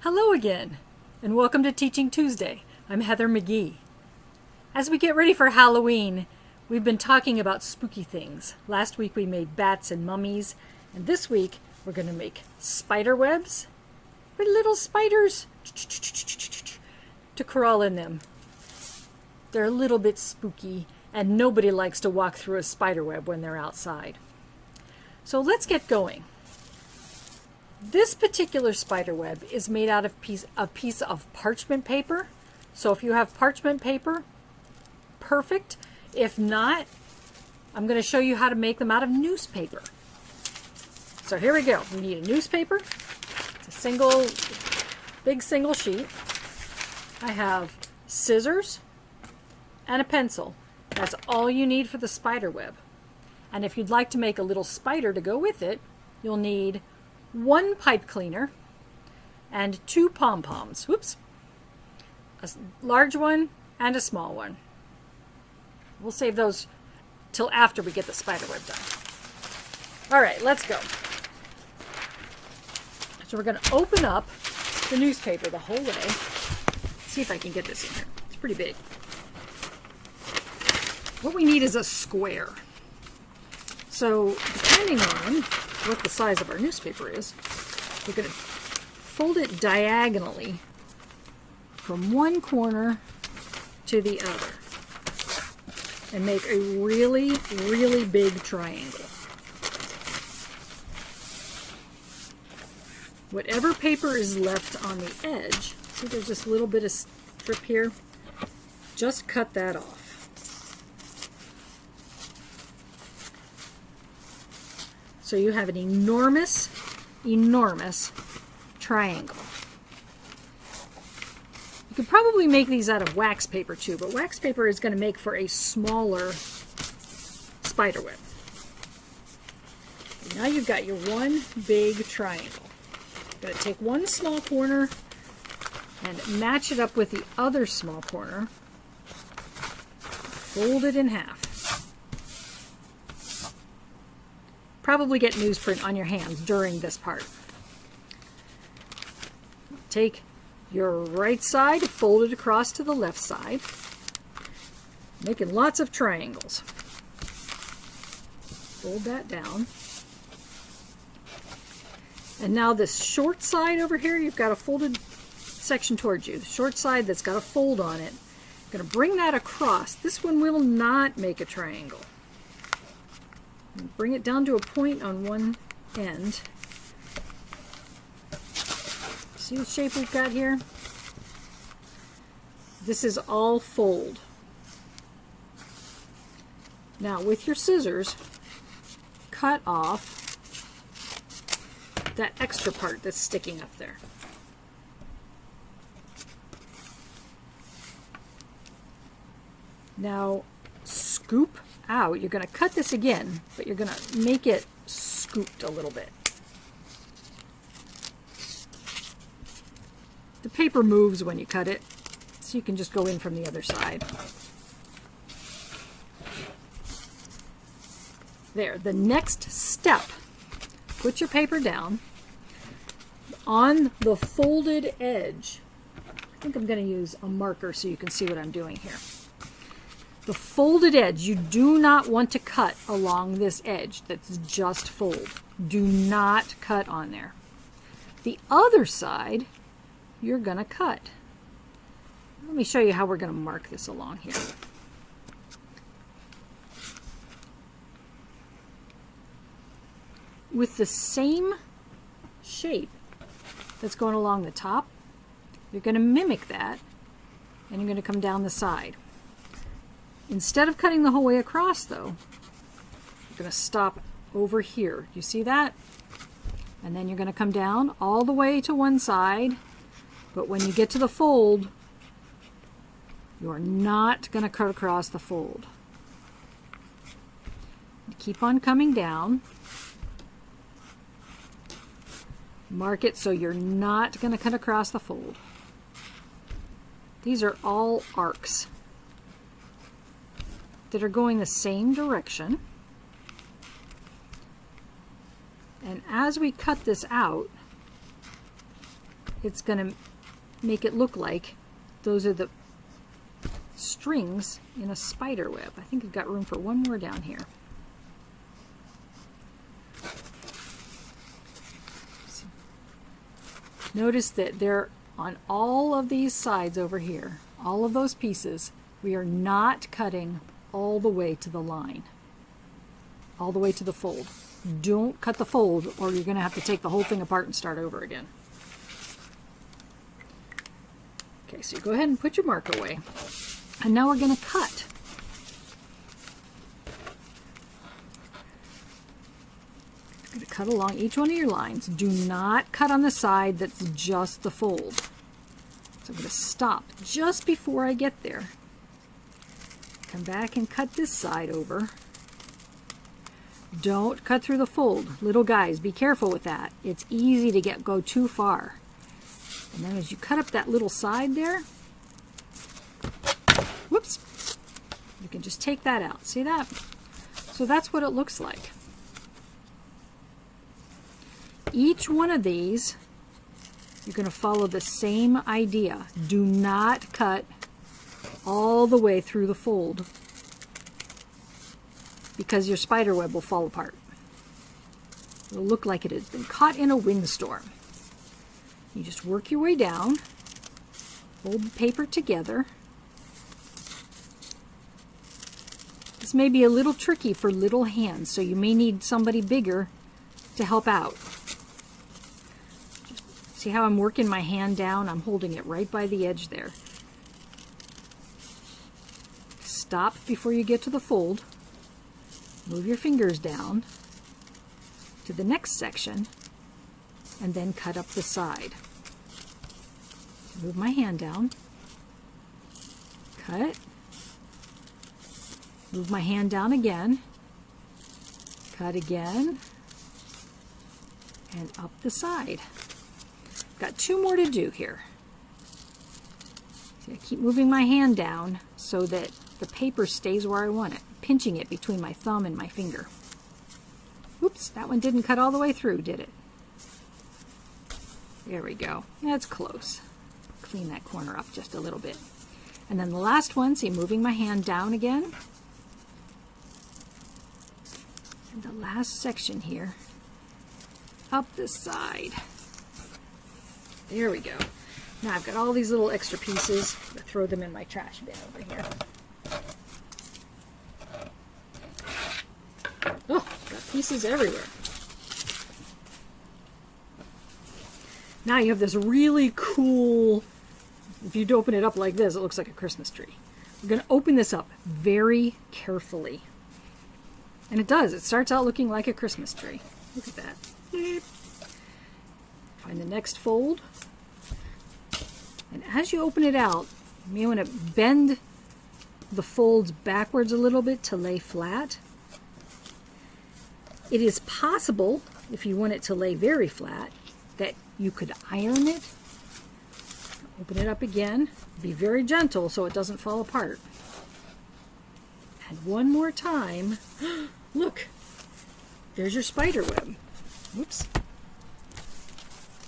Hello again, and welcome to Teaching Tuesday. I'm Heather McGee. As we get ready for Halloween, we've been talking about spooky things. Last week we made bats and mummies, and this week we're going to make spider webs with little spiders to crawl in them. They're a little bit spooky, and nobody likes to walk through a spider web when they're outside. So let's get going. This particular spider web is made out of a piece of parchment paper. So if you have parchment paper, perfect. If not, I'm going to show you how to make them out of newspaper. So here we go. We need a newspaper. It's a big single sheet. I have scissors and a pencil. That's all you need for the spider web. And if you'd like to make a little spider to go with it, you'll need one pipe cleaner and two pom-poms. Whoops. A large one and a small one. We'll save those till after we get the spider web done. All right, let's go. So we're going to open up the newspaper the whole way. Let's see if I can get this in here. It's pretty big. What we need is a square. So depending on what the size of our newspaper is, we're going to fold it diagonally from one corner to the other and make a really, really big triangle. Whatever paper is left on the edge, see there's this little bit of strip here, just cut that off. So you have an enormous, enormous triangle. You could probably make these out of wax paper too, but wax paper is going to make for a smaller spider web. Now you've got your one big triangle. You're going to take one small corner and match it up with the other small corner. Fold it in half. Probably get newsprint on your hands during this part. Take your right side, fold it across to the left side, making lots of triangles. Fold that down. And now this short side over here, you've got a folded section towards you. The short side that's got a fold on it. I'm going to bring that across. This one will not make a triangle. Bring it down to a point on one end. See the shape we've got here? This is all fold. Now with your scissors, cut off that extra part that's sticking up there. Now scoop out. You're going to cut this again, but you're going to make it scooped a little bit. The paper moves when you cut it, so you can just go in from the other side. There, the next step, put your paper down on the folded edge. I think I'm going to use a marker so you can see what I'm doing here. The folded edge, you do not want to cut along this edge that's just fold. Do not cut on there. The other side, you're going to cut. Let me show you how we're going to mark this along here. With the same shape that's going along the top, you're going to mimic that, and you're going to come down the side. Instead of cutting the whole way across, though, you're going to stop over here. You see that? And then you're going to come down all the way to one side, but when you get to the fold, you're not going to cut across the fold. Keep on coming down. Mark it so you're not going to cut across the fold. These are all arcs that are going the same direction. And as we cut this out, it's going to make it look like those are the strings in a spider web. I think I've got room for one more down here. Notice that they're on all of these sides over here, all of those pieces, we are not cutting all the way to the line, all the way to the fold. Don't cut the fold or you're going to have to take the whole thing apart and start over again. Okay, so you go ahead and put your marker away. And now we're going to cut. You're going to cut along each one of your lines. Do not cut on the side that's just the fold. So I'm going to stop just before I get there. Come back and cut this side over. Don't cut through the fold. Little guys, be careful with that. It's easy to go too far. And then as you cut up that little side there, whoops, you can just take that out. See that? So that's what it looks like. Each one of these, you're going to follow the same idea. Do not cut all the way through the fold because your spider web will fall apart. It'll look like it has been caught in a windstorm. You just work your way down, hold the paper together. This may be a little tricky for little hands, so you may need somebody bigger to help out. See how I'm working my hand down? I'm holding it right by the edge there. Stop before you get to the fold. Move your fingers down to the next section and then cut up the side. Move my hand down. Cut. Move my hand down again. Cut again. And up the side. Got two more to do here. See, I keep moving my hand down so that the paper stays where I want it, pinching it between my thumb and my finger. Oops, that one didn't cut all the way through, did it? There we go. That's close. Clean that corner up just a little bit. And then the last one, see, moving my hand down again. And the last section here, up the side. There we go. Now I've got all these little extra pieces. I'm going to throw them in my trash bin over here. Oh, got pieces everywhere. Now you have this really cool, if you open it up like this, it looks like a Christmas tree. We're going to open this up very carefully. And it does. It starts out looking like a Christmas tree. Look at that. Find the next fold. And as you open it out, you may want to bend the folds backwards a little bit to lay flat. It is possible, if you want it to lay very flat, that you could iron it. Open it up again. Be very gentle so it doesn't fall apart. And one more time. Look, there's your spider web. Whoops.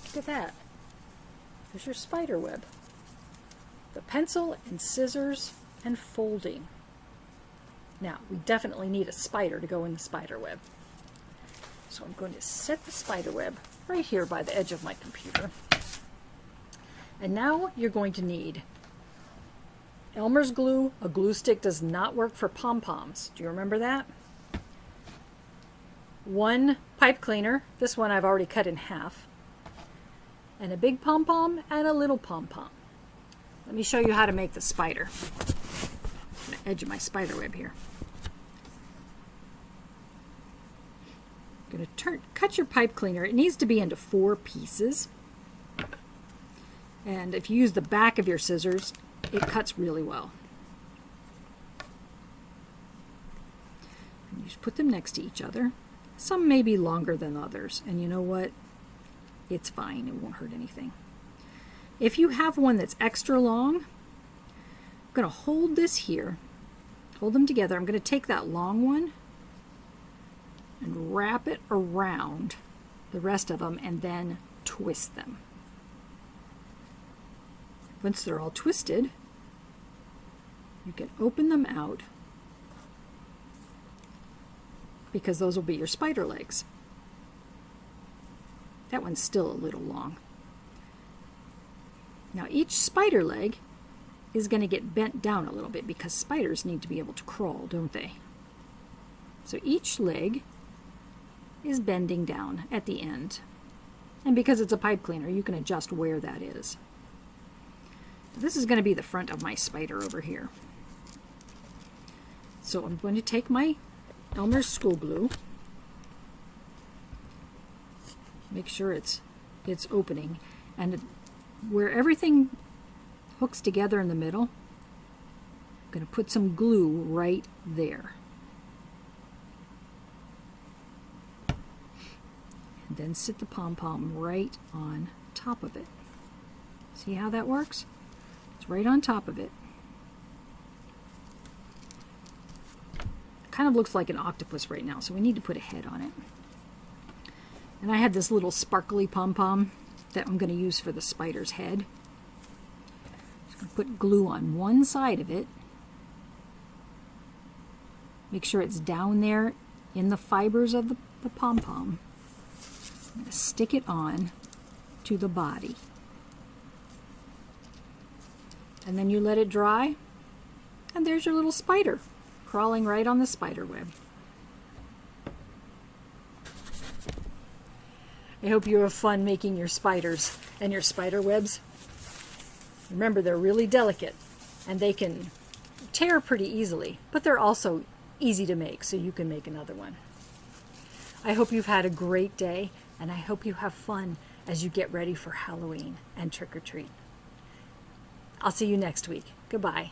Look at that. There's your spider web. The pencil and scissors and folding. Now, we definitely need a spider to go in the spider web. So I'm going to set the spider web right here by the edge of my computer. And now you're going to need Elmer's glue. A glue stick does not work for pom-poms. Do you remember that? One pipe cleaner. This one I've already cut in half. And a big pom-pom and a little pom-pom. Let me show you how to make the spider. The edge of my spider web here. I'm going to cut your pipe cleaner. It needs to be into 4 pieces. And if you use the back of your scissors, it cuts really well. And you just put them next to each other. Some may be longer than others, and you know what? It's fine. It won't hurt anything. If you have one that's extra long, I'm going to hold this here. Hold them together. I'm going to take that long one and wrap it around the rest of them and then twist them. Once they're all twisted, you can open them out because those will be your spider legs. That one's still a little long. Now each spider leg is going to get bent down a little bit because spiders need to be able to crawl, don't they? So each leg is bending down at the end. And because it's a pipe cleaner, you can adjust where that is. This is going to be the front of my spider over here. So I'm going to take my Elmer's school glue, make sure it's opening, and where everything hooks together in the middle, I'm going to put some glue right there. And then sit the pom-pom right on top of it. See how that works? It's right on top of it. Kind of looks like an octopus right now, so we need to put a head on it. And I had this little sparkly pom-pom that I'm going to use for the spider's head. Just going to put glue on one side of it. Make sure it's down there in the fibers of the pom-pom. I'm going to stick it on to the body. And then you let it dry, and there's your little spider crawling right on the spider web. I hope you have fun making your spiders and your spider webs. Remember, they're really delicate and they can tear pretty easily, but they're also easy to make, so you can make another one. I hope you've had a great day, and I hope you have fun as you get ready for Halloween and trick or treat. I'll see you next week. Goodbye.